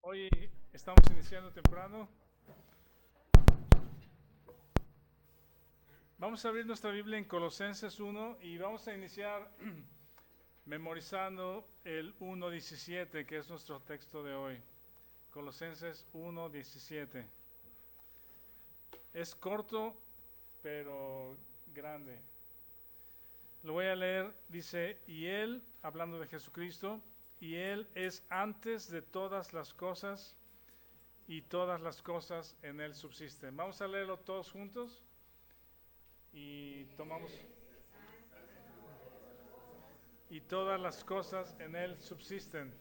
Hoy estamos iniciando temprano. Vamos a abrir nuestra Biblia en Colosenses 1 y vamos a iniciar memorizando el 1:17, que es nuestro texto de hoy. Colosenses 1:17. Es corto, pero grande. Lo voy a leer, dice, y Él, hablando de Jesucristo, y Él es antes de todas las cosas, y todas las cosas en Él subsisten. Vamos a leerlo todos juntos y tomamos. Y todas las cosas en Él subsisten.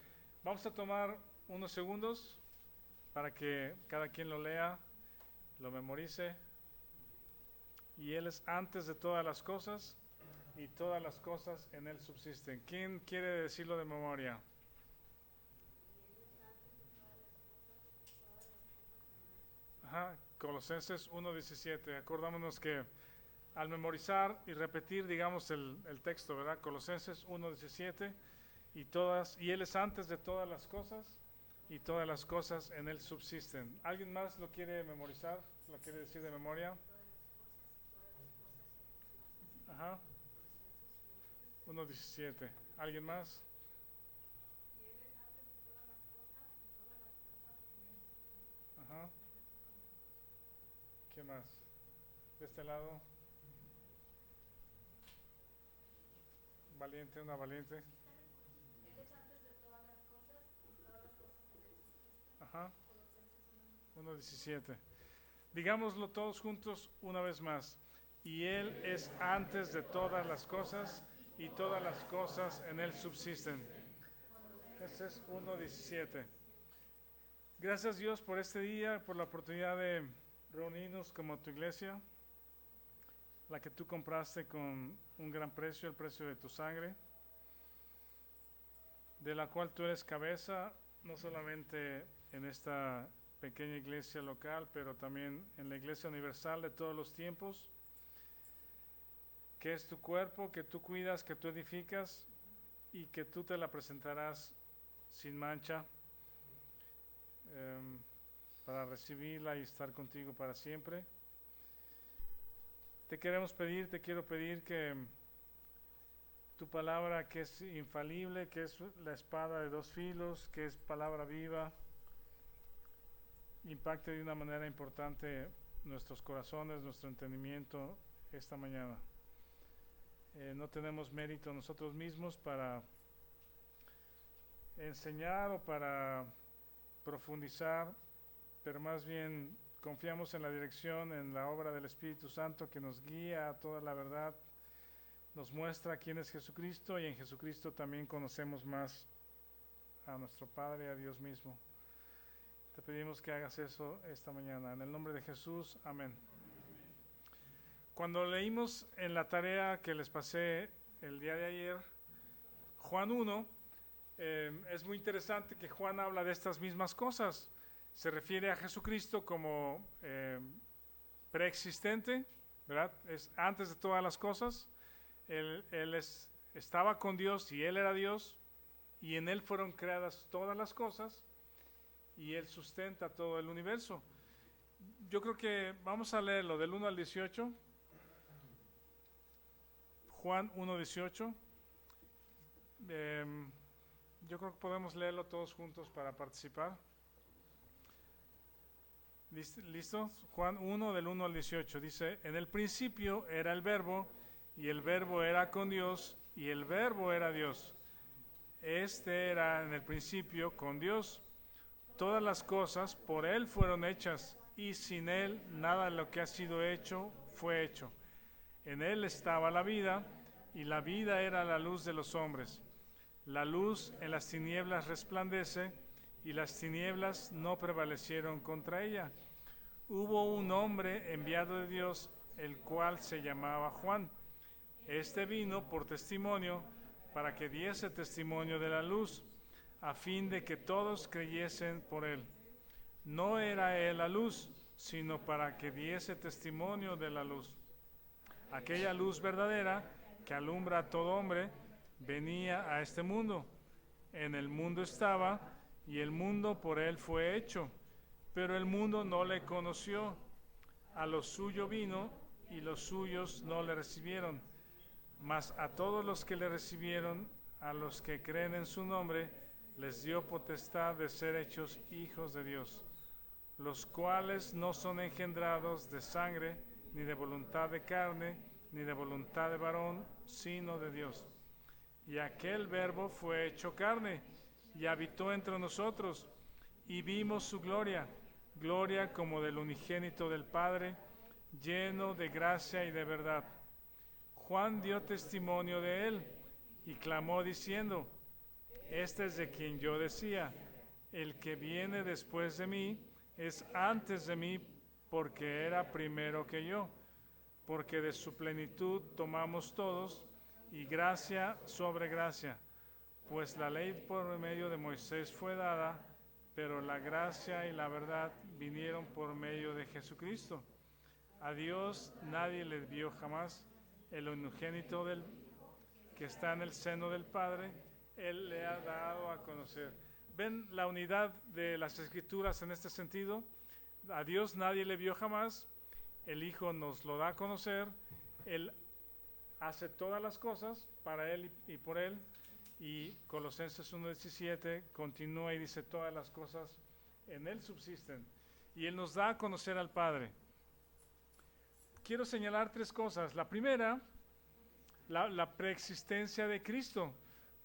Vamos a tomar unos segundos para que cada quien lo lea, lo memorice. Y Él es antes de todas las cosas, y todas las cosas en Él subsisten. ¿Quién quiere decirlo de memoria? Ajá, Colosenses 1:17. Acordámonos que al memorizar y repetir, digamos, el texto, ¿verdad? Colosenses 1:17, y Él es antes de todas las cosas, y todas las cosas en Él subsisten. ¿Alguien más lo quiere memorizar? ¿Lo quiere decir de memoria? Ajá, 1:17. ¿Alguien más? Ajá, ¿qué más? De este lado, valiente, una valiente. Ajá, 1:17. Digámoslo todos juntos una vez más. Y Él es antes de todas las cosas, y todas las cosas en Él subsisten. Ese es 1:17. Gracias Dios por este día, por la oportunidad de reunirnos como tu iglesia, la que tú compraste con un gran precio, el precio de tu sangre, de la cual tú eres cabeza, no solamente en esta pequeña iglesia local, pero también en la iglesia universal de todos los tiempos, que es tu cuerpo, que tú cuidas, que tú edificas y que tú te la presentarás sin mancha, eh, para recibirla y estar contigo para siempre. Te quiero pedir que tu palabra, que es infalible, que es la espada de dos filos, que es palabra viva, impacte de una manera importante nuestros corazones, nuestro entendimiento esta mañana. No tenemos mérito nosotros mismos para enseñar o para profundizar, pero más bien confiamos en la dirección, en la obra del Espíritu Santo que nos guía a toda la verdad, nos muestra quién es Jesucristo, y en Jesucristo también conocemos más a nuestro Padre, a Dios mismo. Te pedimos que hagas eso esta mañana. En el nombre de Jesús, amén. Cuando leímos en la tarea que les pasé el día de ayer, Juan 1, es muy interesante que Juan habla de estas mismas cosas. Se refiere a Jesucristo como preexistente, ¿verdad? Es antes de todas las cosas. Estaba con Dios y Él era Dios, y en Él fueron creadas todas las cosas, y Él sustenta todo el universo. Yo creo que vamos a leerlo del 1 al 18. Juan 1:18. Yo creo que podemos leerlo todos juntos para participar. ¿Listo? Juan 1 del 1 al 18 dice, en el principio era el verbo, y el verbo era con Dios, y el verbo era Dios. Este era en el principio con Dios. Todas las cosas por Él fueron hechas, y sin Él nada de lo que ha sido hecho fue hecho. En Él estaba la vida, y la vida era la luz de los hombres. La luz en las tinieblas resplandece, y las tinieblas no prevalecieron contra ella. Hubo un hombre enviado de Dios, el cual se llamaba Juan. Este vino por testimonio, para que diese testimonio de la luz, a fin de que todos creyesen por él. No era él la luz, sino para que diese testimonio de la luz. Aquella luz verdadera que alumbra a todo hombre venía a este mundo. En el mundo estaba, y el mundo por él fue hecho, pero el mundo no le conoció. A lo suyo vino, y los suyos no le recibieron. Mas a todos los que le recibieron, a los que creen en su nombre, les dio potestad de ser hechos hijos de Dios, los cuales no son engendrados de sangre, ni de voluntad de carne, ni de voluntad de varón, sino de Dios. Y aquel Verbo fue hecho carne, y habitó entre nosotros, y vimos su gloria, gloria como del unigénito del Padre, lleno de gracia y de verdad. Juan dio testimonio de él, y clamó diciendo: este es de quien yo decía, el que viene después de mí es antes de mí, porque era primero que yo, porque de su plenitud tomamos todos, y gracia sobre gracia. Pues la ley por medio de Moisés fue dada, pero la gracia y la verdad vinieron por medio de Jesucristo. A Dios nadie le vio jamás. El unigénito del que está en el seno del Padre, Él le ha dado a conocer. ¿Ven la unidad de las Escrituras en este sentido? A Dios nadie le vio jamás. El Hijo nos lo da a conocer. Él hace todas las cosas para Él y por Él. Y Colosenses 1:17 continúa y dice: todas las cosas en Él subsisten. Y Él nos da a conocer al Padre. Quiero señalar tres cosas. La primera, la preexistencia de Cristo.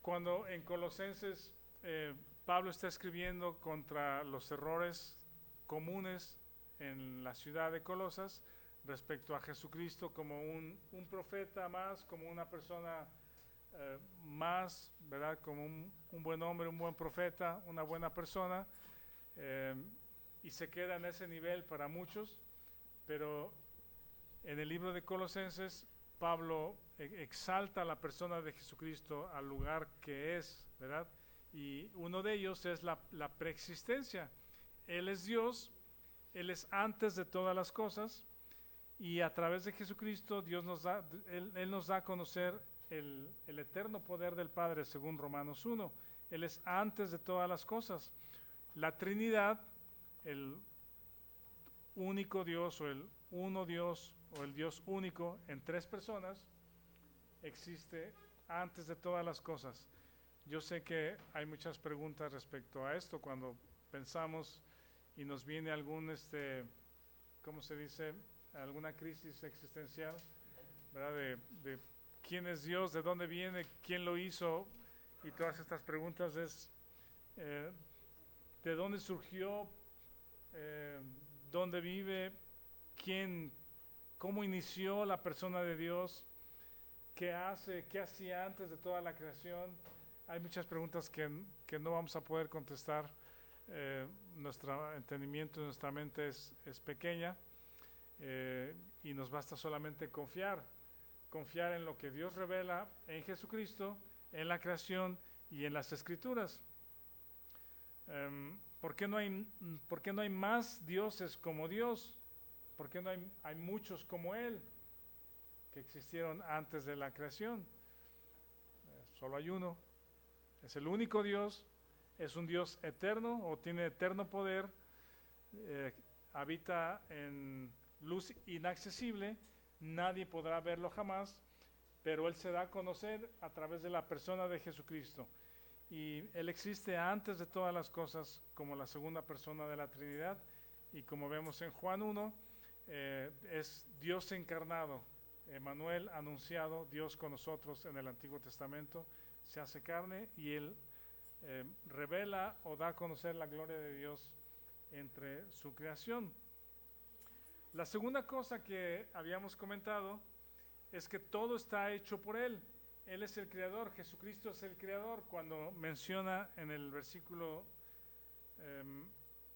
Cuando en Colosenses Pablo está escribiendo contra los errores comunes en la ciudad de Colosas respecto a Jesucristo como un profeta más, como una persona más, ¿verdad? Como un buen hombre, un buen profeta, una buena persona, y se queda en ese nivel para muchos, pero en el libro de Colosenses Pablo exalta a la persona de Jesucristo al lugar que es, ¿verdad? Y uno de ellos es la preexistencia. Él es Dios, Él es antes de todas las cosas, y a través de Jesucristo Él nos da a conocer el eterno poder del Padre, según Romanos 1. Él es antes de todas las cosas. La Trinidad, el único Dios o el uno Dios o el Dios único en tres personas, existe antes de todas las cosas. Yo sé que hay muchas preguntas respecto a esto cuando pensamos y nos viene algún, ¿cómo se dice? Alguna crisis existencial, ¿verdad? De quién es Dios, de dónde viene, quién lo hizo, y todas estas preguntas es de dónde surgió, dónde vive, cómo inició la persona de Dios, qué hacía antes de toda la creación. Hay muchas preguntas que no vamos a poder contestar. Nuestro entendimiento, nuestra mente es pequeña, y nos basta solamente confiar en lo que Dios revela en Jesucristo, en la creación y en las Escrituras. ¿Por qué no hay más dioses como Dios? ¿Por qué no hay muchos como Él que existieron antes de la creación? Solo hay uno. Es el único Dios. Es un Dios eterno o tiene eterno poder. Habita en luz inaccesible. Nadie podrá verlo jamás, pero Él se da a conocer a través de la persona de Jesucristo. Y Él existe antes de todas las cosas como la segunda persona de la Trinidad, y como vemos en Juan 1, es Dios encarnado, Emmanuel anunciado, Dios con nosotros en el Antiguo Testamento, se hace carne y Él revela o da a conocer la gloria de Dios entre su creación. La segunda cosa que habíamos comentado es que todo está hecho por Él. Él es el creador, Jesucristo es el creador. Cuando menciona en el versículo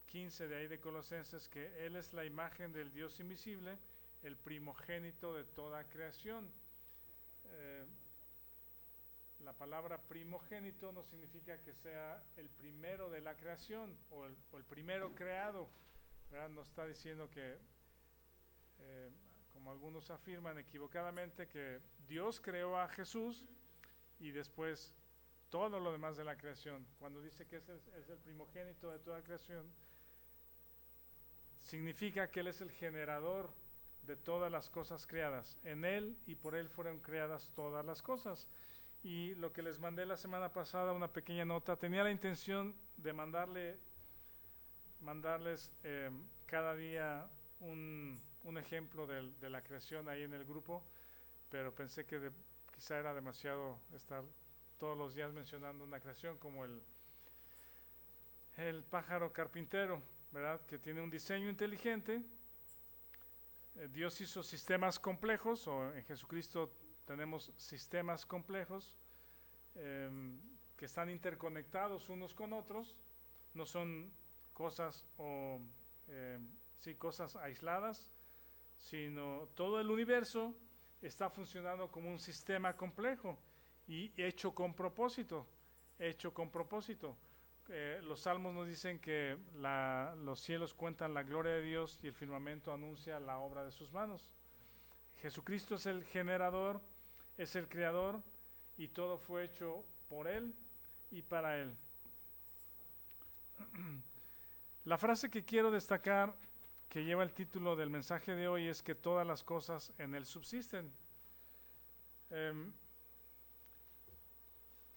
15 de ahí de Colosenses que Él es la imagen del Dios invisible, el primogénito de toda creación. La palabra primogénito no significa que sea el primero de la creación o el primero creado, ¿verdad? No está diciendo que, como algunos afirman equivocadamente, que Dios creó a Jesús y después todo lo demás de la creación. Cuando dice que es el primogénito de toda creación, significa que Él es el generador de todas las cosas creadas. En Él y por Él fueron creadas todas las cosas. Y lo que les mandé la semana pasada, una pequeña nota, tenía la intención de mandarles cada día un ejemplo de la creación ahí en el grupo, pero pensé que quizá era demasiado estar todos los días mencionando una creación como el pájaro carpintero, ¿verdad? Que tiene un diseño inteligente. Dios hizo sistemas complejos, o en Jesucristo tenemos sistemas complejos que están interconectados unos con otros, no son cosas cosas aisladas, sino todo el universo está funcionando como un sistema complejo y hecho con propósito, los salmos nos dicen que los cielos cuentan la gloria de Dios y el firmamento anuncia la obra de sus manos. Jesucristo es el generador, es el creador, y todo fue hecho por Él y para Él. La frase que quiero destacar, que lleva el título del mensaje de hoy, es que todas las cosas en Él subsisten.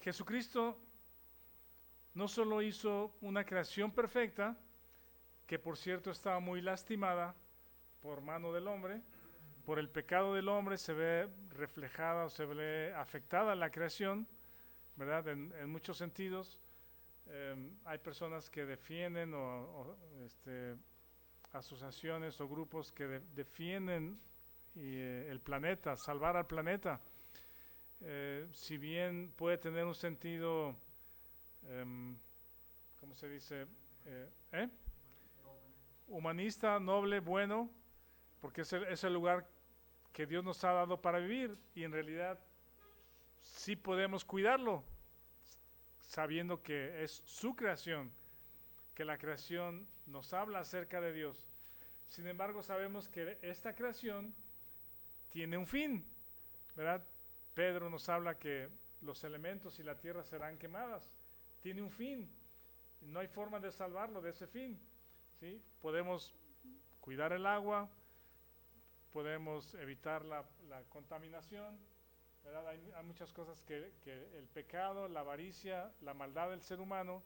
Jesucristo no solo hizo una creación perfecta, que por cierto estaba muy lastimada por mano del hombre, por el pecado del hombre se ve reflejada o se ve afectada la creación, ¿verdad? En muchos sentidos. Hay personas que defienden asociaciones o grupos que defienden el planeta, salvar al planeta. Si bien puede tener un sentido, ¿cómo se dice? Humanista, noble, bueno, porque es el lugar que Dios nos ha dado para vivir, y en realidad sí podemos cuidarlo, sabiendo que es su creación, que la creación nos habla acerca de Dios. Sin embargo, sabemos que esta creación tiene un fin, ¿verdad? Pedro nos habla que los elementos y la tierra serán quemadas. Tiene un fin. No hay forma de salvarlo de ese fin, ¿sí? Podemos cuidar el agua, podemos evitar la contaminación, ¿verdad? Hay muchas cosas que el pecado, la avaricia, la maldad del ser humano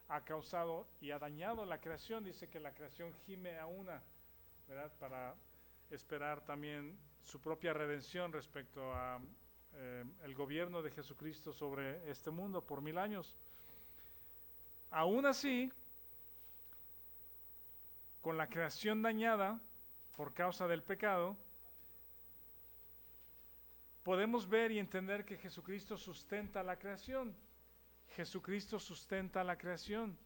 ha causado y ha dañado la creación. Dice que la creación gime a una, ¿verdad? Para esperar también su propia redención respecto a el gobierno de Jesucristo sobre este mundo por 1000 años. Aún así, con la creación dañada por causa del pecado, podemos ver y entender que Jesucristo sustenta la creación. Jesucristo sustenta la creación,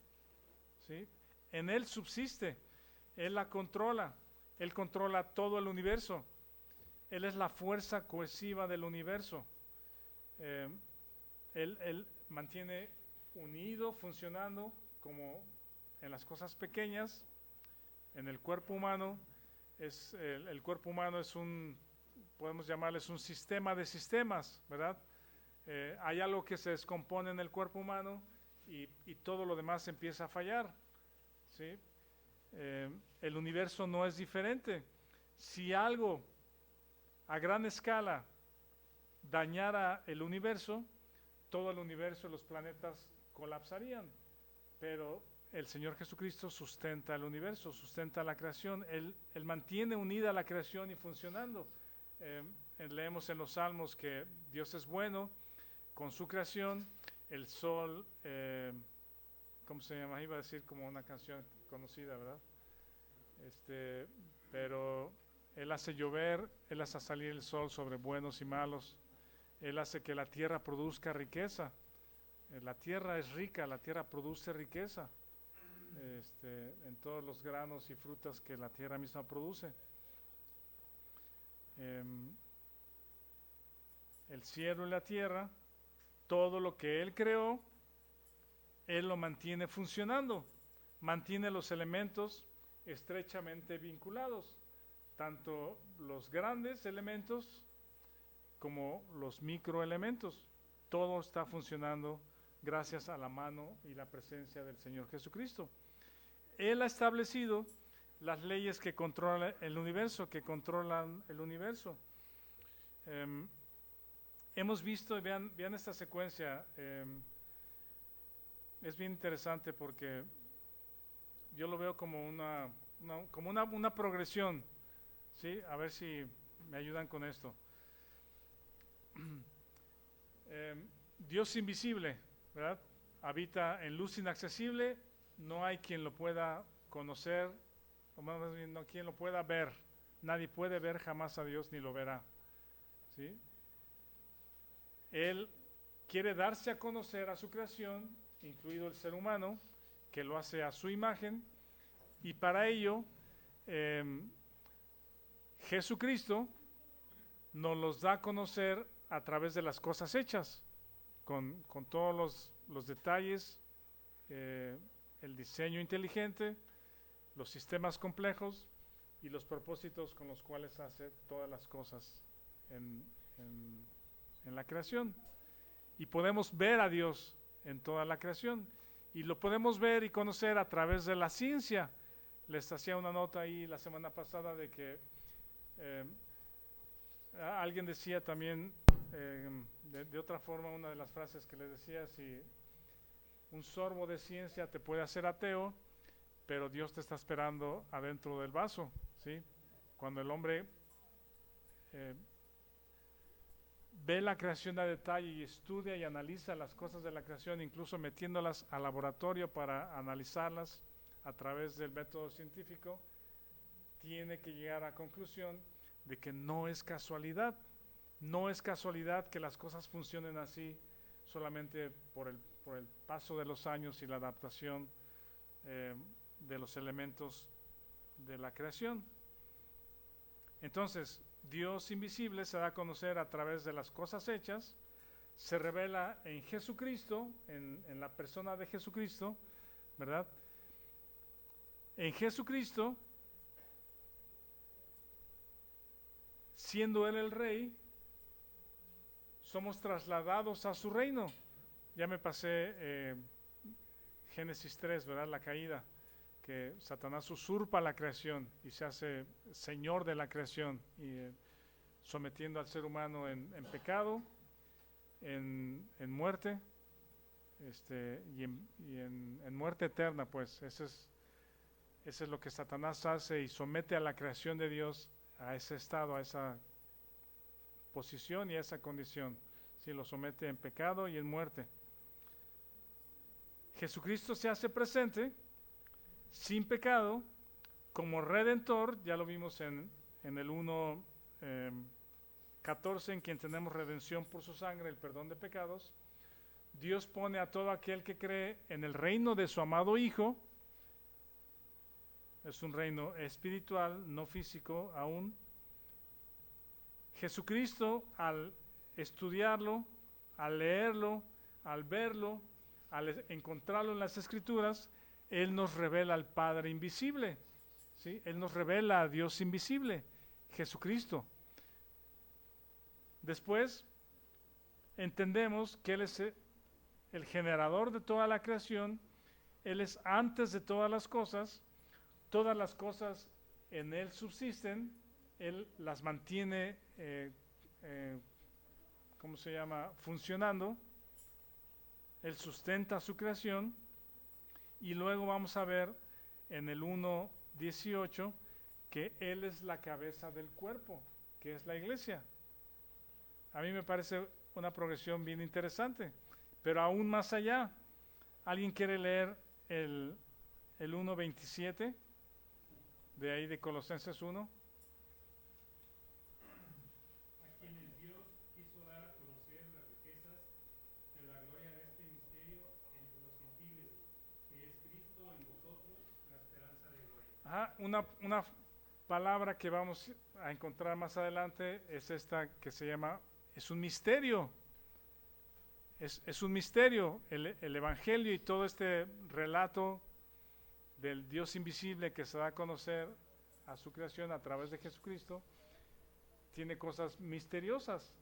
¿sí? En Él subsiste, Él la controla, Él controla todo el universo. Él es la fuerza cohesiva del universo. Él mantiene unido, funcionando, como en las cosas pequeñas, en el cuerpo humano. El cuerpo humano es podemos llamarles un sistema de sistemas, ¿verdad? Hay algo que se descompone en el cuerpo humano y todo lo demás empieza a fallar, ¿sí? El universo no es diferente. Si algo a gran escala dañara el universo, todo el universo, los planetas colapsarían. Pero el Señor Jesucristo sustenta el universo, sustenta la creación. Él mantiene unida la creación y funcionando. Leemos en los Salmos que Dios es bueno con su creación. El sol, ¿cómo se llama? Iba a decir como una canción conocida, ¿verdad? Pero Él hace llover, Él hace salir el sol sobre buenos y malos. Él hace que la tierra produzca riqueza. La tierra es rica, la tierra produce riqueza en todos los granos y frutas que la tierra misma produce. El cielo y la tierra, todo lo que Él creó, Él lo mantiene funcionando, mantiene los elementos estrechamente vinculados, tanto los grandes elementos como los microelementos. Todo está funcionando gracias a la mano y la presencia del Señor Jesucristo. Él ha establecido las leyes que controlan el universo, Hemos visto, vean esta secuencia, es bien interesante porque yo lo veo como una progresión, ¿sí? A ver si me ayudan con esto. Dios invisible, ¿verdad? Habita en luz inaccesible, no hay quien lo pueda conocer, o más bien no quien lo pueda ver. Nadie puede ver jamás a Dios ni lo verá, ¿sí? Él quiere darse a conocer a su creación, incluido el ser humano, que lo hace a su imagen, y para ello Jesucristo nos los da a conocer a través de las cosas hechas, con todos los detalles, el diseño inteligente, los sistemas complejos y los propósitos con los cuales hace todas las cosas en la creación. Y podemos ver a Dios en toda la creación. Y lo podemos ver y conocer a través de la ciencia. Les hacía una nota ahí la semana pasada de que alguien decía también, de otra forma, una de las frases que les decía, si un sorbo de ciencia te puede hacer ateo, pero Dios te está esperando adentro del vaso, ¿sí? Cuando el hombre ve la creación a detalle y estudia y analiza las cosas de la creación, incluso metiéndolas al laboratorio para analizarlas a través del método científico, tiene que llegar a la conclusión de que no es casualidad. No es casualidad que las cosas funcionen así solamente por el paso de los años y la adaptación de los elementos de la creación. Entonces, Dios invisible se da a conocer a través de las cosas hechas, se revela en Jesucristo, en la persona de Jesucristo, ¿verdad? En Jesucristo, siendo Él el Rey, somos trasladados a su reino. Ya me pasé Génesis 3, ¿verdad? La caída, que Satanás usurpa la creación y se hace señor de la creación, y sometiendo al ser humano en pecado, en muerte, y en muerte eterna, pues. Ese es lo que Satanás hace, y somete a la creación de Dios a ese estado, a esa posición y a esa condición. Sí, lo somete en pecado y en muerte. Jesucristo se hace presente sin pecado, como redentor. Ya lo vimos en el 1:14, en quien tenemos redención por su sangre, el perdón de pecados. Dios pone a todo aquel que cree en el reino de su amado Hijo. Es un reino espiritual, no físico aún. Jesucristo, al estudiarlo, al leerlo, al verlo, al encontrarlo en las Escrituras, Él nos revela al Padre invisible, ¿sí? Él nos revela a Dios invisible, Jesucristo. Después entendemos que Él es el generador de toda la creación, Él es antes de todas las cosas en Él subsisten, Él las mantiene, funcionando, Él sustenta su creación. Y luego vamos a ver en el 1:18 que Él es la cabeza del cuerpo, que es la iglesia. A mí me parece una progresión bien interesante, pero aún más allá. ¿Alguien quiere leer el 1:27 de ahí de Colosenses 1? Una palabra que vamos a encontrar más adelante es esta, que se llama, es un misterio. Es un misterio el Evangelio y todo este relato del Dios invisible que se da a conocer a su creación a través de Jesucristo. Tiene cosas misteriosas,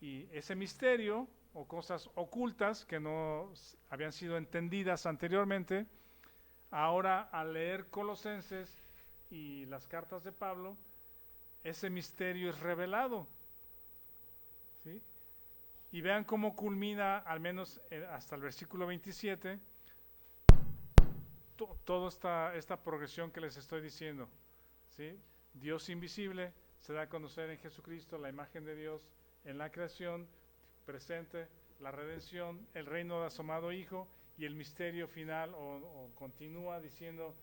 y ese misterio o cosas ocultas que no habían sido entendidas anteriormente, ahora al leer Colosenses y las cartas de Pablo, ese misterio es revelado, ¿sí? Y vean cómo culmina, al menos hasta el versículo 27, toda esta progresión que les estoy diciendo, ¿sí? Dios invisible se da a conocer en Jesucristo, la imagen de Dios en la creación presente, la redención, el reino de su amado Hijo, y el misterio final o continúa diciendo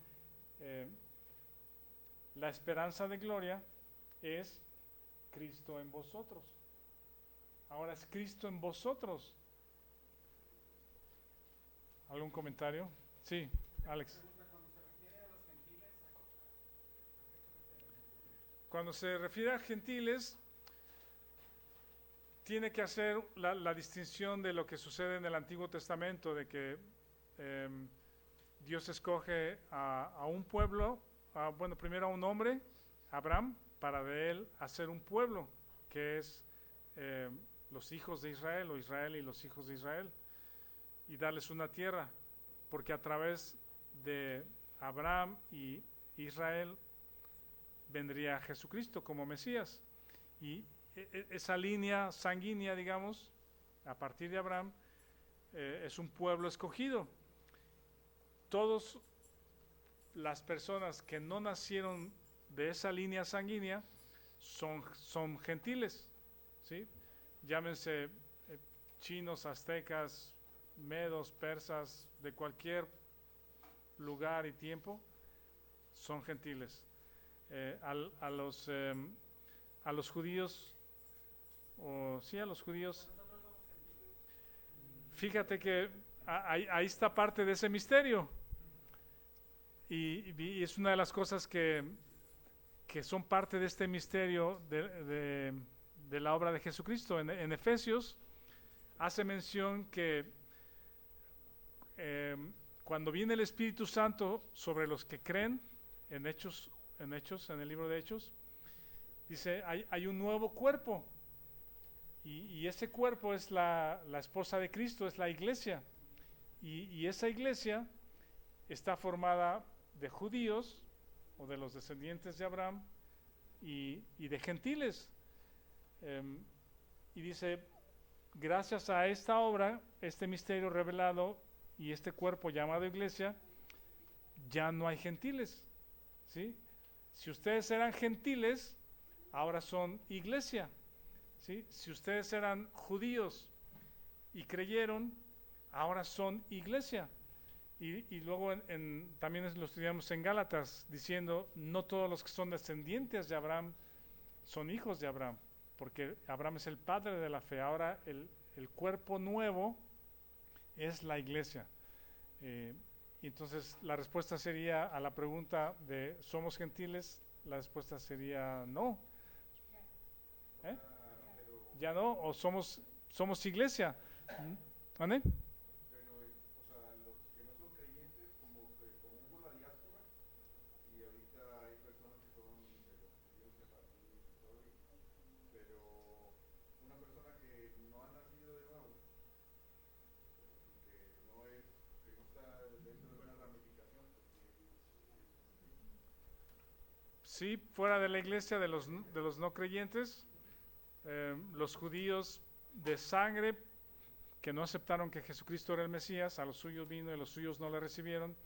la esperanza de gloria es Cristo en vosotros. Ahora es Cristo en vosotros. ¿Algún comentario? Sí, Alex. Cuando se refiere a gentiles, tiene que hacer la distinción de lo que sucede en el Antiguo Testamento, de que Dios escoge a un pueblo, bueno, primero a un hombre, Abraham, para de él hacer un pueblo, que es los hijos de Israel, o Israel y los hijos de Israel, y darles una tierra, porque a través de Abraham y Israel vendría Jesucristo como Mesías, y esa línea sanguínea, digamos, a partir de Abraham, es un pueblo escogido. Todas las personas que no nacieron de esa línea sanguínea son gentiles, ¿sí? Llámense chinos, aztecas, medos, persas, de cualquier lugar y tiempo, son gentiles. A los judíos, a los judíos, fíjate que ahí está parte de ese misterio, y es una de las cosas que son parte de este misterio de la obra de Jesucristo. En Efesios hace mención que cuando viene el Espíritu Santo sobre los que creen, en el libro de Hechos, dice, hay un nuevo cuerpo, y ese cuerpo es la esposa de Cristo, es la iglesia, y esa iglesia está formada de judíos, o de los descendientes de Abraham, y de gentiles. Y dice, gracias a esta obra, este misterio revelado, y este cuerpo llamado iglesia, ya no hay gentiles, ¿sí? Si ustedes eran gentiles, ahora son iglesia, ¿sí? Si ustedes eran judíos y creyeron, ahora son iglesia. Y luego también lo estudiamos en Gálatas, diciendo, no todos los que son descendientes de Abraham son hijos de Abraham, porque Abraham es el padre de la fe. Ahora el cuerpo nuevo es la iglesia. Entonces la respuesta sería a la pregunta de ¿somos gentiles? La respuesta sería no. Ya no, o somos iglesia. ¿Vale? Sí, fuera de la iglesia de los no creyentes, los judíos de sangre que no aceptaron que Jesucristo era el Mesías, a los suyos vino y los suyos no le recibieron.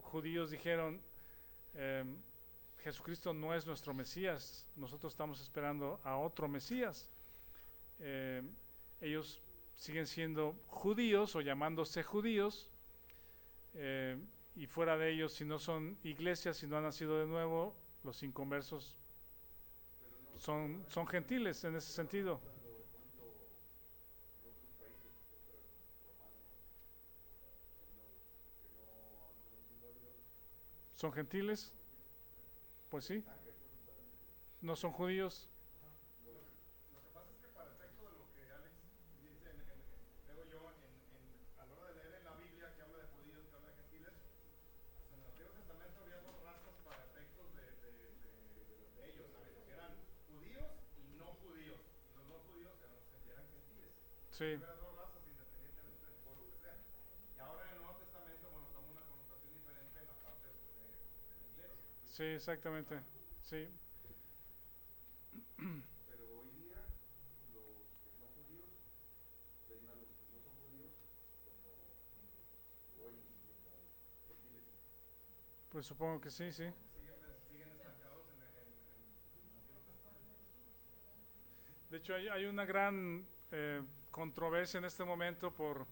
Judíos dijeron, Jesucristo no es nuestro Mesías, nosotros estamos esperando a otro Mesías. Ellos siguen siendo judíos o llamándose judíos, y fuera de ellos, si no son iglesias, si no han nacido de nuevo, los inconversos son gentiles en ese sentido. ¿Son gentiles? Pues sí. ¿No son judíos? Sí, las dos razas independientemente del pueblo que sea. Y ahora en el Nuevo Testamento, bueno, toma una connotación diferente en la parte de la iglesia. sí, exactamente. Sí, Pero hoy día los que son judíos ven a los que no son judíos como hoy, como gentiles. pues supongo que sí, sí. Siguen estancados en el Antiguo Testamento. De hecho, hay una gran controversia en este momento por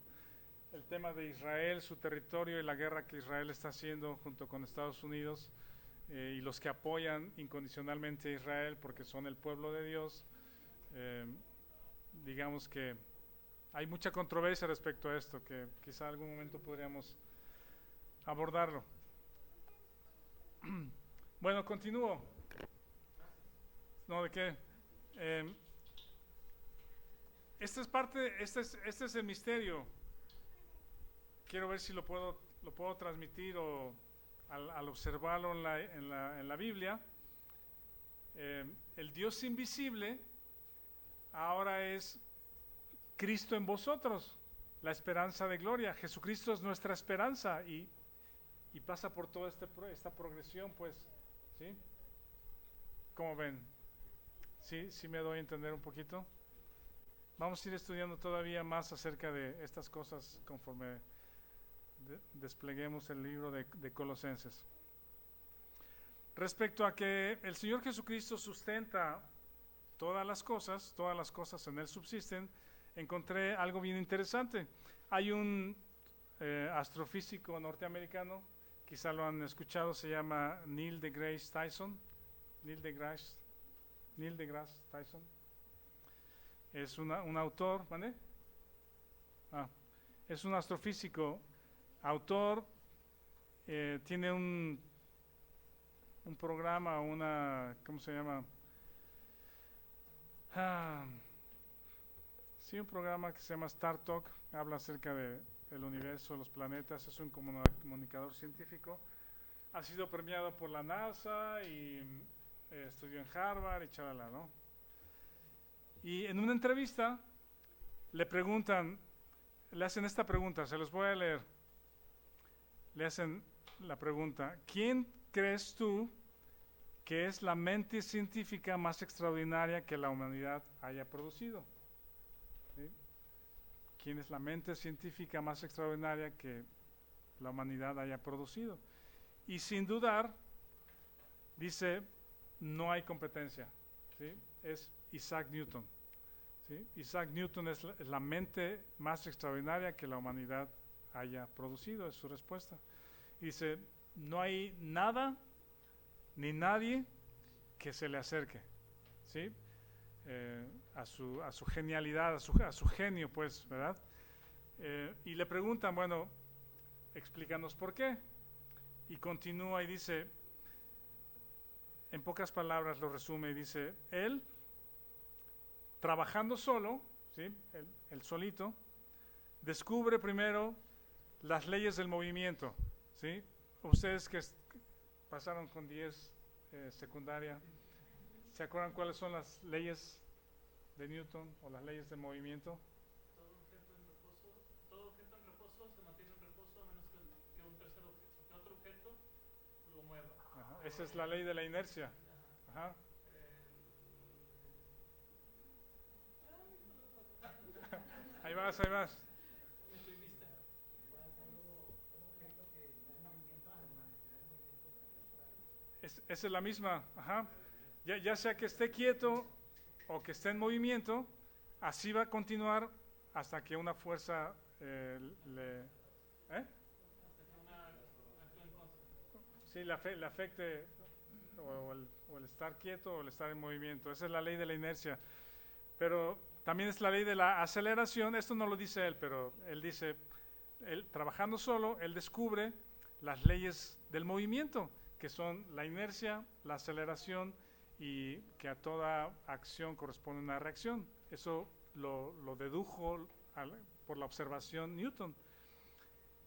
el tema de Israel, su territorio y la guerra que Israel está haciendo junto con Estados Unidos y los que apoyan incondicionalmente a Israel porque son el pueblo de Dios. Eh, digamos que hay mucha controversia respecto a esto, que quizá algún momento podríamos abordarlo. Bueno, continúo. No, ¿de qué? Eh, esta es parte, este es el misterio. Quiero ver si lo puedo transmitir o al observarlo en la Biblia. El Dios invisible ahora es Cristo en vosotros, la esperanza de gloria. Jesucristo es nuestra esperanza y pasa por toda esta progresión, pues, ¿sí? ¿Cómo ven? ¿Sí? ¿Sí me doy a entender un poquito? Vamos a ir estudiando todavía más acerca de estas cosas conforme despleguemos el libro de Colosenses. Respecto a que el Señor Jesucristo sustenta todas las cosas en Él subsisten, encontré algo bien interesante. Hay un astrofísico norteamericano, quizá lo han escuchado, se llama Neil deGrasse Tyson. Neil deGrasse Tyson. Es un autor, ¿vale? Es un astrofísico, autor, tiene un programa, ¿cómo se llama? Sí, un programa que se llama Star Talk, habla acerca del universo, los planetas, es un comunicador científico. Ha sido premiado por la NASA y estudió en Harvard y chalala, ¿no? Y en una entrevista le hacen esta pregunta, se los voy a leer. Le hacen la pregunta: ¿quién crees tú que es la mente científica más extraordinaria que la humanidad haya producido? ¿Sí? ¿Quién es la mente científica más extraordinaria que la humanidad haya producido? Y sin dudar, dice, no hay competencia, ¿sí? Es Isaac Newton. ¿Sí? Isaac Newton es la mente más extraordinaria que la humanidad haya producido, es su respuesta. Dice, no hay nada ni nadie que se le acerque, ¿sí? A su genialidad, a su genio, pues, ¿verdad? Y le preguntan, bueno, explícanos por qué. Y continúa y dice, en pocas palabras lo resume y dice, él, trabajando solo, ¿sí? Él solito, descubre primero las leyes del movimiento, ¿sí? Ustedes que pasaron con 10 secundaria, ¿se acuerdan cuáles son las leyes de Newton o las leyes del movimiento? Todo objeto en reposo se mantiene en reposo a menos que un tercer objeto, que otro objeto lo mueva. Ajá, esa es la ley de la inercia. Ajá. Ahí vas, ahí vas. Esa es la misma, ajá. Ya sea que esté quieto o que esté en movimiento, así va a continuar hasta que una fuerza sí, le afecte o el estar quieto o el estar en movimiento. Esa es la ley de la inercia. Pero también es la ley de la aceleración. Esto no lo dice él, pero él dice, trabajando solo, él descubre las leyes del movimiento, que son la inercia, la aceleración y que a toda acción corresponde una reacción. Eso lo dedujo por la observación Newton.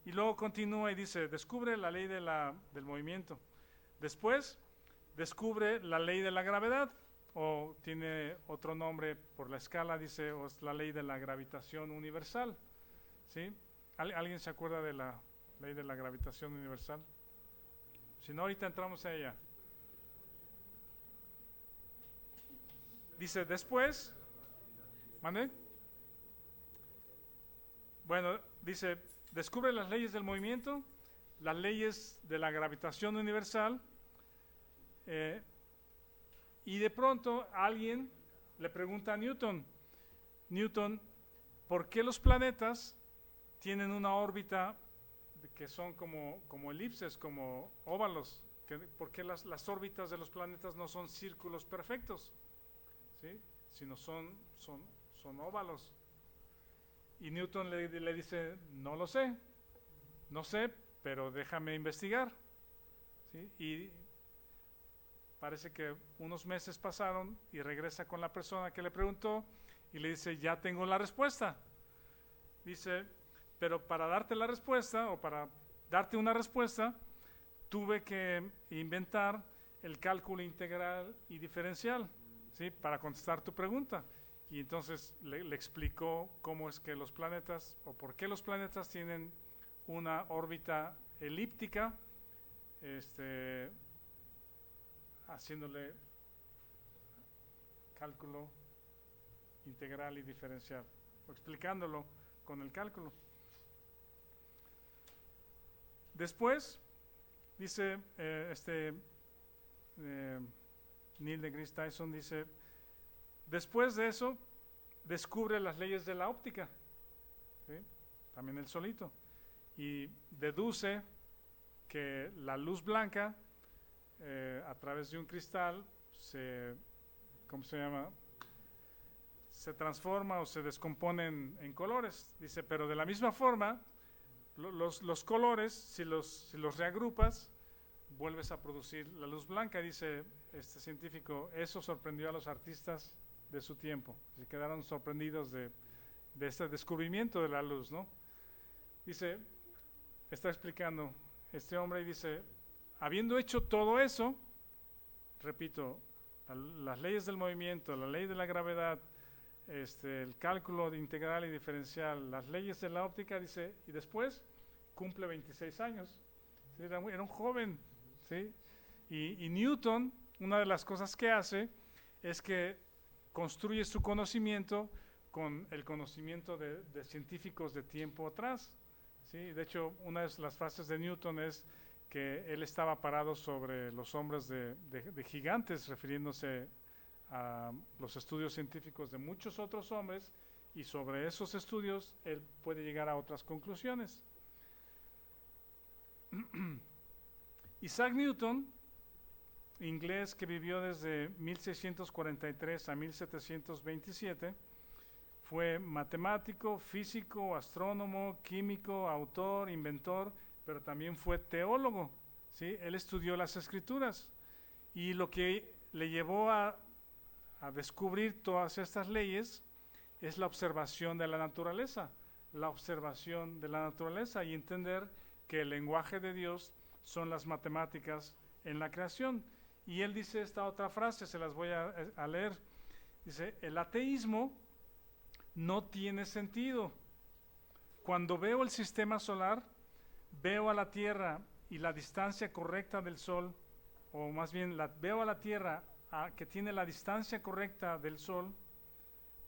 Y luego continúa y dice, descubre la ley del movimiento. Después, descubre la ley de la gravedad. o tiene otro nombre por la escala, dice, o es la ley de la gravitación universal. ¿Sí? ¿Alguien se acuerda de la ley de la gravitación universal? Si no, ahorita entramos a ella. Dice, después, ¿mande? Bueno, dice, descubre las leyes del movimiento, las leyes de la gravitación universal, y de pronto alguien le pregunta a Newton, ¿por qué los planetas tienen una órbita que son como elipses, como óvalos? ¿Por qué las órbitas de los planetas no son círculos perfectos? ¿Sí? Sino son óvalos. Y Newton le dice, no lo sé, no sé, pero déjame investigar. ¿Sí? Y parece que unos meses pasaron y regresa con la persona que le preguntó y le dice, ya tengo la respuesta. Dice, pero para darte la respuesta o para darte una respuesta, tuve que inventar el cálculo integral y diferencial, ¿sí? Para contestar tu pregunta. Y entonces le explicó cómo es que los planetas, o por qué los planetas tienen una órbita elíptica, haciéndole cálculo integral y diferencial, o explicándolo con el cálculo. Después, dice Neil deGrasse Tyson, dice, después de eso, descubre las leyes de la óptica, ¿sí? También él solito, y deduce que la luz blanca a través de un cristal se transforma o se descompone en colores. Dice, pero de la misma forma, los colores, si los reagrupas, vuelves a producir la luz blanca. Dice este científico, eso sorprendió a los artistas de su tiempo. Se quedaron sorprendidos de este descubrimiento de la luz, ¿no? Dice, está explicando este hombre y dice, habiendo hecho todo eso, repito, las leyes del movimiento, la ley de la gravedad, el cálculo de integral y diferencial, las leyes de la óptica, dice, y después cumple 26 años. ¿Sí? Era un joven, ¿sí? Y Newton, una de las cosas que hace es que construye su conocimiento con el conocimiento de científicos de tiempo atrás. ¿Sí? De hecho, una de las frases de Newton es que él estaba parado sobre los hombros de gigantes, refiriéndose a los estudios científicos de muchos otros hombres, y sobre esos estudios él puede llegar a otras conclusiones. Isaac Newton, inglés que vivió desde 1643 a 1727, fue matemático, físico, astrónomo, químico, autor, inventor, pero también fue teólogo, ¿sí? Él estudió las escrituras, y lo que le llevó a descubrir todas estas leyes es la observación de la naturaleza, y entender que el lenguaje de Dios son las matemáticas en la creación. Y él dice esta otra frase, se las voy a leer. Dice, el ateísmo no tiene sentido. Cuando veo el sistema solar, veo a la Tierra y la distancia correcta del Sol, o más bien veo a la Tierra que tiene la distancia correcta del Sol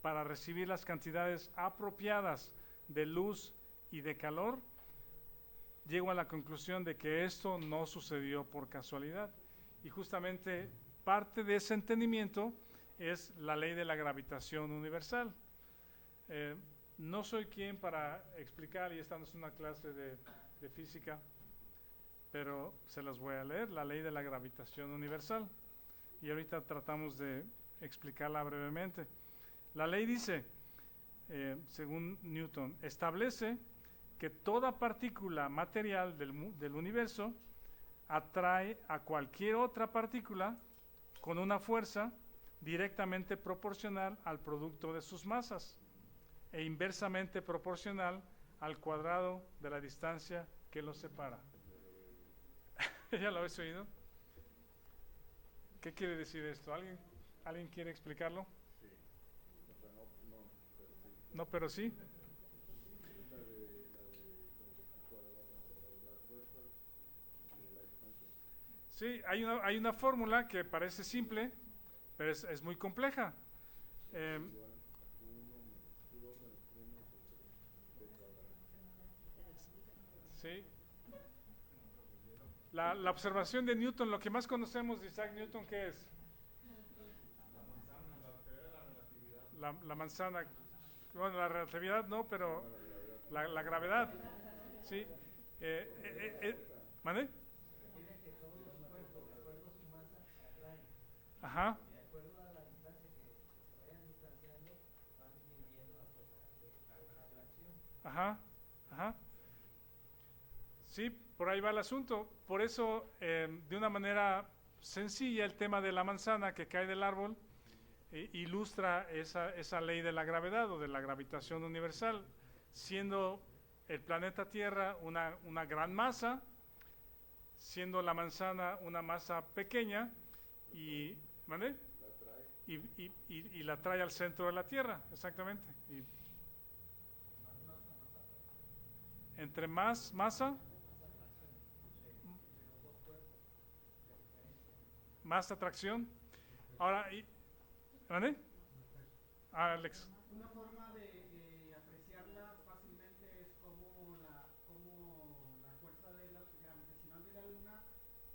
para recibir las cantidades apropiadas de luz y de calor, llego a la conclusión de que esto no sucedió por casualidad. Y justamente parte de ese entendimiento es la ley de la gravitación universal. No soy quien para explicar, y esta no es una clase de física, pero se las voy a leer, la ley de la gravitación universal. Y ahorita tratamos de explicarla brevemente. La ley dice, según Newton, establece que toda partícula material del universo atrae a cualquier otra partícula con una fuerza directamente proporcional al producto de sus masas e inversamente proporcional al cuadrado de la distancia que los separa. ¿Ya lo habéis oído? ¿Qué quiere decir esto? ¿Alguien ¿Alguien quiere explicarlo? Sí. O sea, no, pero sí. No, pero sí. Las fuerzas de la distancia. Sí, hay una fórmula que parece simple, pero es muy compleja. Igual, Q2 menos Q1 sobre B cuadrado. Sí. La observación de Newton, lo que más conocemos de Isaac Newton, ¿qué es? La manzana. Bueno, la relatividad no, pero la gravedad. Sí. ¿Mande? Ajá. Ajá. Ajá. Sí, por ahí va el asunto. Por eso, de una manera sencilla, el tema de la manzana que cae del árbol ilustra esa ley de la gravedad o de la gravitación universal, siendo el planeta Tierra una gran masa, siendo la manzana una masa pequeña y, ¿vale? Y la trae al centro de la Tierra, exactamente. Y entre más masa, más atracción. Ahora, ¿vale? Alex. Una forma de apreciarla fácilmente es como la fuerza gravitacional de la Luna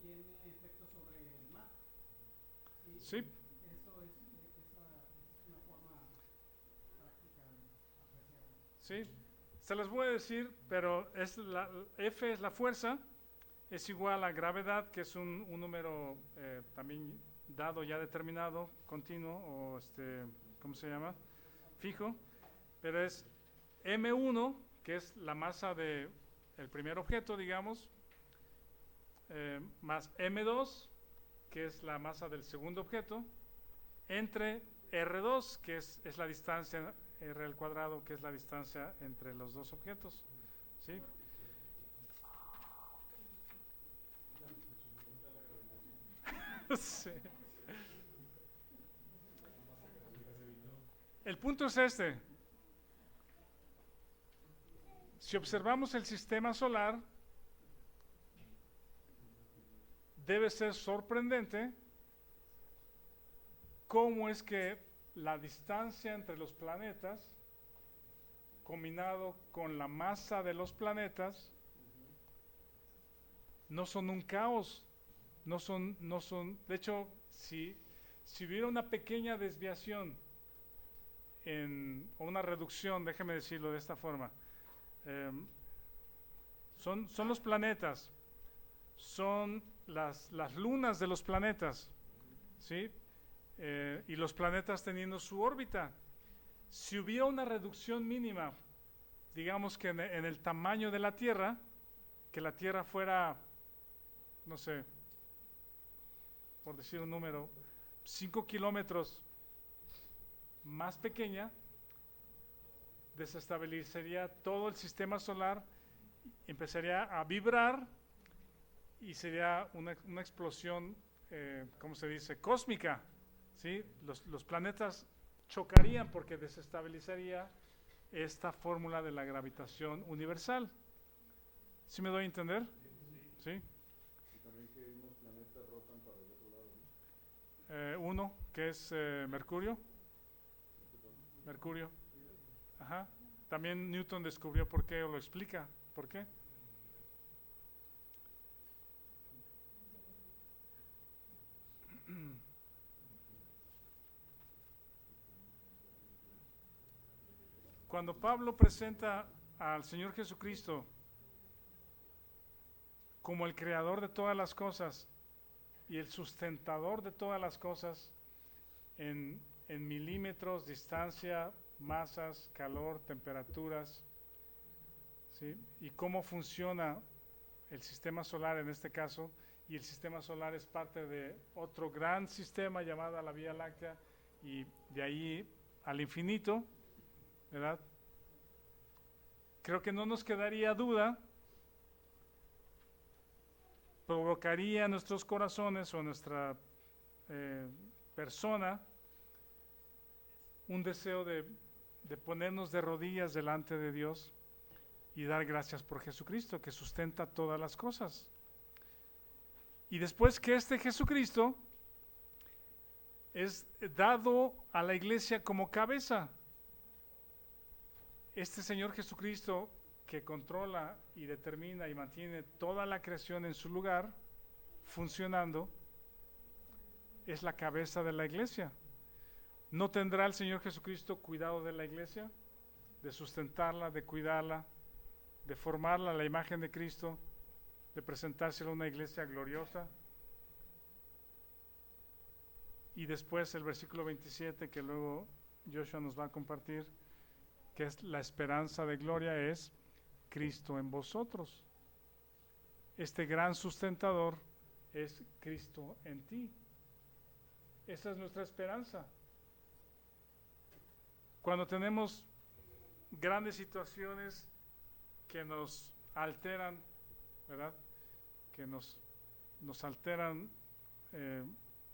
tiene efecto sobre el mar. Sí. Eso es una forma práctica de apreciarlo. Sí, se las voy a decir, pero F es la fuerza, es igual a gravedad, que es un número también dado, ya determinado, continuo, o ¿cómo se llama? Fijo, pero es M1, que es la masa del primer objeto, digamos, más M2, que es la masa del segundo objeto, entre R2, que es la distancia, R al cuadrado, que es la distancia entre los dos objetos. ¿Sí? Sí. El punto es este. Si observamos el sistema solar, debe ser sorprendente cómo es que la distancia entre los planetas, combinado con la masa de los planetas, no son un caos, no son, de hecho, si hubiera una pequeña desviación o una reducción, déjeme decirlo de esta forma, son los planetas, son las lunas de los planetas, ¿sí? Y los planetas teniendo su órbita. Si hubiera una reducción mínima, digamos que en el tamaño de la Tierra, que la Tierra fuera, no sé, por decir un número, 5 kilómetros más pequeña, desestabilizaría todo el sistema solar, empezaría a vibrar y sería una explosión, ¿cómo se dice?, cósmica, ¿sí? Los planetas chocarían porque desestabilizaría esta fórmula de la gravitación universal. ¿Sí me doy a entender? ¿Sí? Y también que unos planetas rotan para el otro lado, ¿no? Uno, que es Mercurio. Mercurio. Ajá. También Newton descubrió por qué, o lo explica por qué. Cuando Pablo presenta al Señor Jesucristo como el creador de todas las cosas y el sustentador de todas las cosas en milímetros, distancia, masas, calor, temperaturas, ¿sí? Y cómo funciona el sistema solar en este caso, y el sistema solar es parte de otro gran sistema llamado la Vía Láctea, y de ahí al infinito, ¿verdad? Creo que no nos quedaría duda, provocaría en nuestros corazones o nuestra persona un deseo de ponernos de rodillas delante de Dios y dar gracias por Jesucristo, que sustenta todas las cosas. Y después que este Jesucristo es dado a la iglesia como cabeza, este Señor Jesucristo que controla y determina y mantiene toda la creación en su lugar, funcionando, es la cabeza de la iglesia. ¿No tendrá el Señor Jesucristo cuidado de la iglesia? De sustentarla, de cuidarla, de formarla a la imagen de Cristo, de presentársela a una iglesia gloriosa. Y después el versículo 27 que luego Joshua nos va a compartir, que es la esperanza de gloria, es Cristo en vosotros. Este gran sustentador es Cristo en ti. Esa es nuestra esperanza. Cuando tenemos grandes situaciones que nos alteran, ¿verdad? Que nos alteran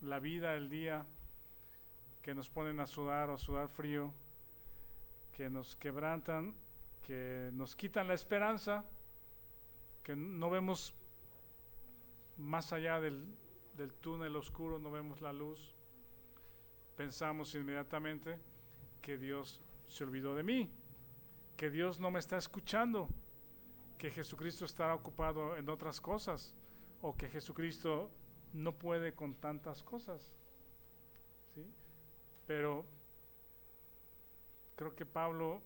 la vida, el día, que nos ponen a sudar o sudar frío, que nos quebrantan, que nos quitan la esperanza, que no vemos más allá del túnel oscuro, no vemos la luz, pensamos inmediatamente que Dios se olvidó de mí, que Dios no me está escuchando, que Jesucristo está ocupado en otras cosas, o que Jesucristo no puede con tantas cosas, ¿sí? Pero creo que Pablo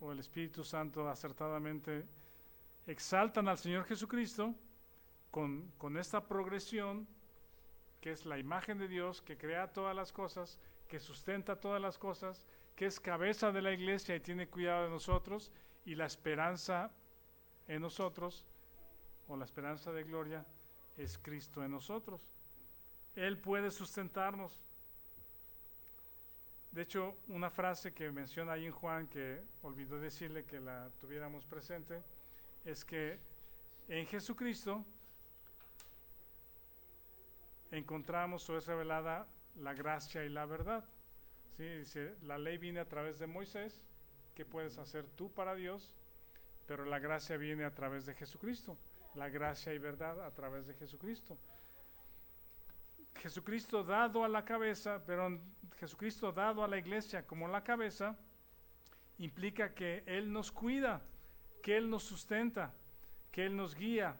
o el Espíritu Santo acertadamente exaltan al Señor Jesucristo con esta progresión que es la imagen de Dios, que crea todas las cosas, que sustenta todas las cosas, que es cabeza de la iglesia y tiene cuidado de nosotros, y la esperanza en nosotros, o la esperanza de gloria, es Cristo en nosotros. Él puede sustentarnos. De hecho, una frase que menciona ahí en Juan, que olvidó decirle que la tuviéramos presente, es que en Jesucristo encontramos o es revelada la gracia y la verdad. ¿Sí? Dice, la ley viene a través de Moisés, ¿qué puedes hacer tú para Dios? Pero la gracia viene a través de Jesucristo, la gracia y verdad a través de Jesucristo. Jesucristo dado a la cabeza, pero Jesucristo dado a la iglesia como la cabeza, implica que Él nos cuida, que Él nos sustenta, que Él nos guía,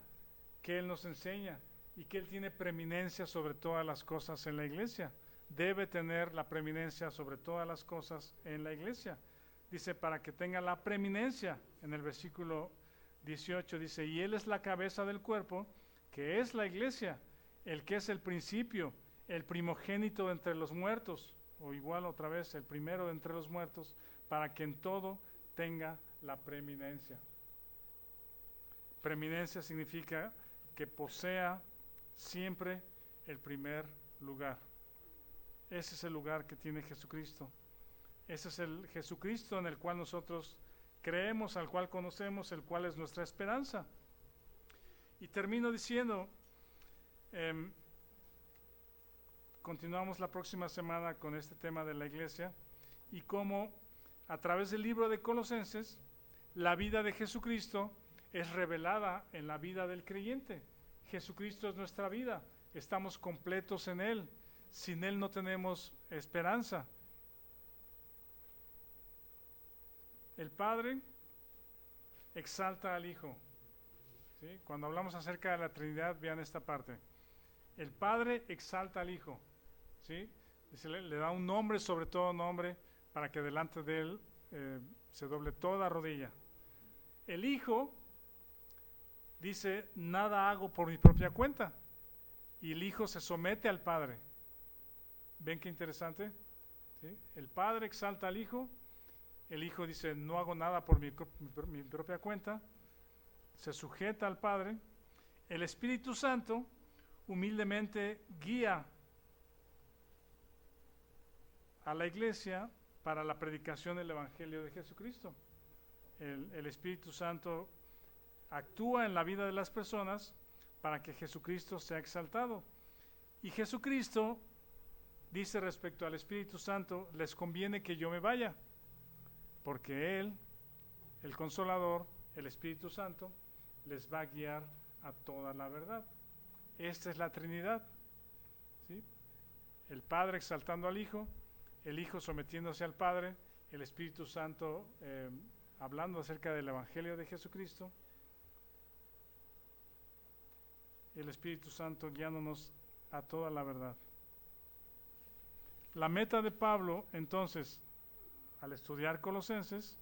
que Él nos enseña y que Él tiene preeminencia sobre todas las cosas en la iglesia. Debe tener la preeminencia sobre todas las cosas en la iglesia. Dice, para que tenga la preeminencia, en el versículo 18 dice, y Él es la cabeza del cuerpo, que es la iglesia, el que es el principio, el primogénito entre los muertos, o igual otra vez, el primero de entre los muertos, para que en todo tenga la preeminencia. Preeminencia significa que posea siempre el primer lugar. Ese es el lugar que tiene Jesucristo. Ese es el Jesucristo en el cual nosotros creemos, al cual conocemos, el cual es nuestra esperanza. Y termino diciendo, continuamos la próxima semana con este tema de la iglesia y cómo a través del libro de Colosenses la vida de Jesucristo es revelada en la vida del creyente. Jesucristo es nuestra vida, estamos completos en Él, sin Él no tenemos esperanza. El Padre exalta al Hijo. ¿Sí? Cuando hablamos acerca de la Trinidad, vean esta parte. El Padre exalta al Hijo. ¿Sí? Le da un nombre sobre todo nombre para que delante de Él se doble toda rodilla. El Hijo dice, nada hago por mi propia cuenta. Y el Hijo se somete al Padre. ¿Ven qué interesante? ¿Sí? El Padre exalta al Hijo. El Hijo dice, no hago nada por mi propia cuenta. Se sujeta al Padre. El Espíritu Santo humildemente guía a la iglesia para la predicación del Evangelio de Jesucristo. El Espíritu Santo actúa en la vida de las personas para que Jesucristo sea exaltado. Y Jesucristo dice respecto al Espíritu Santo, les conviene que yo me vaya, porque Él, el Consolador, el Espíritu Santo, les va a guiar a toda la verdad. Esta es la Trinidad, ¿sí? El Padre exaltando al Hijo, el Hijo sometiéndose al Padre, el Espíritu Santo hablando acerca del Evangelio de Jesucristo, el Espíritu Santo guiándonos a toda la verdad. La meta de Pablo, entonces, al estudiar Colosenses,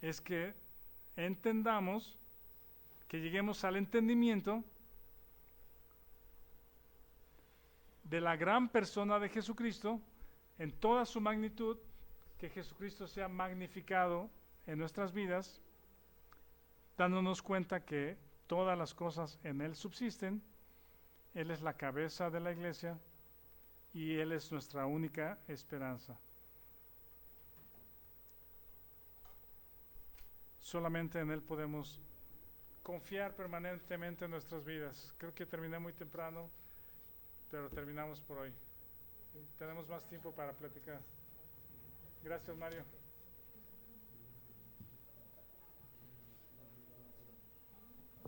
es que entendamos, que lleguemos al entendimiento de la gran persona de Jesucristo en toda su magnitud, que Jesucristo sea magnificado en nuestras vidas, dándonos cuenta que todas las cosas en Él subsisten, Él es la cabeza de la iglesia y Él es nuestra única esperanza. Solamente en Él podemos confiar permanentemente en nuestras vidas. Creo que terminé muy temprano, pero terminamos por hoy. Tenemos más tiempo para platicar. Gracias, Mario.